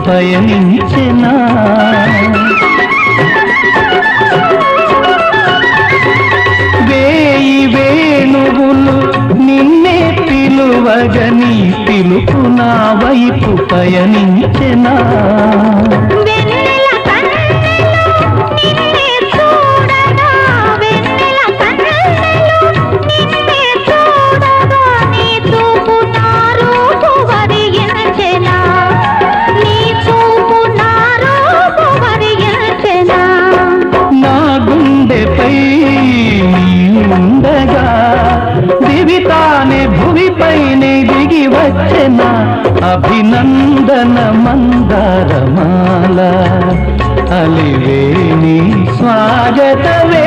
పయనించెనా వేయి వేణువులు నిన్నే పిలువగని పిలుపు నా వైపు పయనించెనా ఉండగా దివితానే భువిపైనే దిగి వచ్చెన అభినందన మందారమాల అలివేణి స్వాగతవే